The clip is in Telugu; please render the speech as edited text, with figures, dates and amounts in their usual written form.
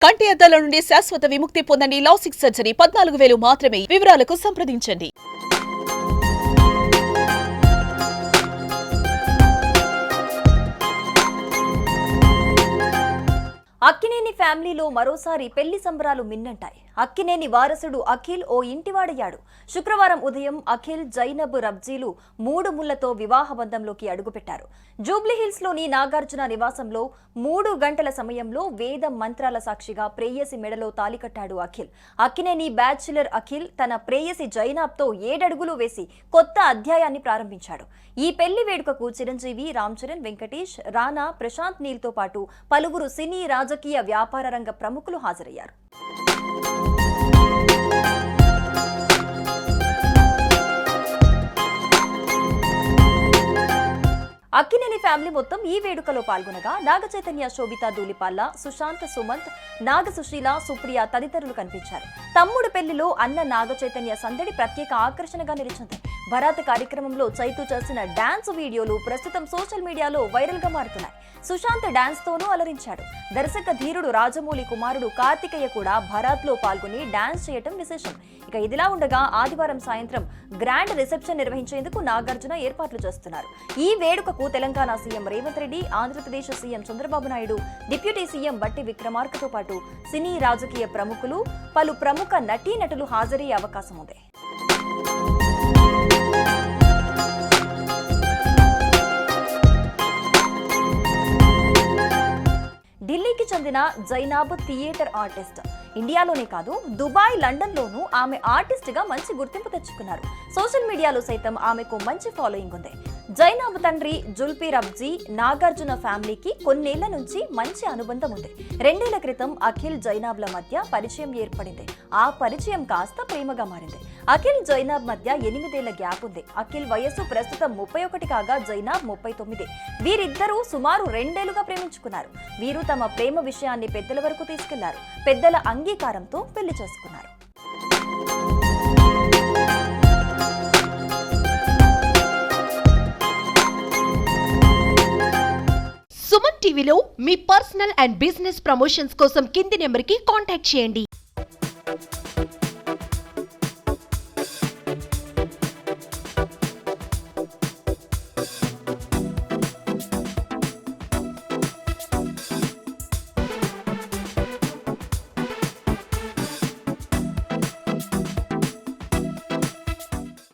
కంటి అద్దాల నుండి శాశ్వత విముక్తి పొందండి. లాసిక్ సర్జరీ 14,000 మాత్రమే. వివరాలకు సంప్రదించండి. అక్కినేని ఫ్యామిలీలో మరోసారి పెళ్లి సంబరాలు మిన్నంటాయి. అక్కినేని వారసుడు అఖిల్ ఓ ఇంటివాడయ్యాడు. శుక్రవారం ఉదయం అఖిల్, జైనబ్ రబ్జీలు 3 ముళ్లతో వివాహ బంధంలోకి అడుగుపెట్టారు. జూబ్లీహిల్స్ లోని నాగార్జున నివాసంలో 3 గంటల సమయంలో వేద మంత్రాల సాక్షిగా ప్రేయసి మెడలో తాలికట్టాడు అఖిల్. అక్కినేని బ్యాచులర్ అఖిల్ తన ప్రేయసి జైనాబ్తో 7 అడుగులు వేసి కొత్త అధ్యాయాన్ని ప్రారంభించాడు. ఈ పెళ్లి వేడుకకు చిరంజీవి, రామ్ చరణ్, వెంకటేష్, రానా, ప్రశాంత్ నీల్తో పాటు పలువురు సినీ, రాజకీయ, వ్యాపార రంగ ప్రముఖులు హాజరయ్యారు. అక్కినేని ఫ్యామిలీ మొత్తం ఈ వేడుకలో పాల్గొనగా నాగచైతన్య, శోభిత ధూళిపాల్ల, సుశాంత్, సుమంత్, నాగ సుశీల, సుప్రియ తదితరులు కనిపించారు. తమ్ముడు పెళ్లిలో అన్న నాగచైతన్య సందడి ప్రత్యేక ఆకర్షణగా నిలిచింది. భరాత్ కార్యక్రమంలో చైతు చేసిన డాన్స్ వీడియోలు ప్రస్తుతం సోషల్ మీడియాలో వైరల్ గా మారుతున్నాయి. సుశాంత్ డాన్స్ తోనూ అలరించాడు. దర్శక ధీరుడు రాజమౌళి కుమారుడు కార్తికేయ కూడా భరాత్ లో పాల్గొని డాన్స్ చేయటం విశేషం. ఇక ఇదిలా ఉండగా ఆదివారం సాయంత్రం గ్రాండ్ రిసెప్షన్ నిర్వహించేందుకు నాగార్జున ఏర్పాట్లు చేస్తున్నారు. ఈ వేడుకకు Telangana CM Revanth Reddy, Andhra Pradesh CM Chandrababu Naidu, deputy CM బట్టి విక్రమార్కతో పాటు సినీ, రాజకీయ ప్రముఖులు, పలు ప్రముఖ నటీనటులు హాజరయ్యే అవకాశం ఉంది. ఢిల్లీకి చెందిన జైనాబ్ థియేటర్ ఆర్టిస్ట్. ఇండియాలోనే కాదు, దుబాయ్, లండన్లోనూ ఆమె ఆర్టిస్ట్గా మంచి గుర్తింపు తెచ్చుకున్నారు. సోషల్ మీడియాలో సైతం ఆమెకు మంచి ఫాలోయింగ్ ఉంది. జైనాబ్ తండ్రి జుల్పీ రబ్జీ, నాగార్జున ఫ్యామిలీకి కొన్నేళ్ల నుంచి మంచి అనుబంధం ఉంది. 2 ఏళ్ల క్రితం అఖిల్, జైనాబ్ల మధ్య పరిచయం ఏర్పడింది. ఆ పరిచయం కాస్త ప్రేమగా మారింది. అఖిల్, జైనాబ్ మధ్య 8 ఏళ్ల గ్యాప్ ఉంది. అఖిల్ వయస్సు ప్రస్తుతం 31 కాగా జైనాబ్ 39. వీరిద్దరూ సుమారు 2 ఏళ్లుగా ప్రేమించుకున్నారు. వీరు తమ ప్రేమ విషయాన్ని పెద్దల వరకు తీసుకెళ్లారు. పెద్దల అంగీకారంతో పెళ్లి చేసుకున్నారు. సుమన్ టీవీలో మీ పర్సనల్ అండ్ బిజినెస్ ప్రమోషన్స్ కోసం కింది నెంబర్కి కాంటాక్ట్ చేయండి.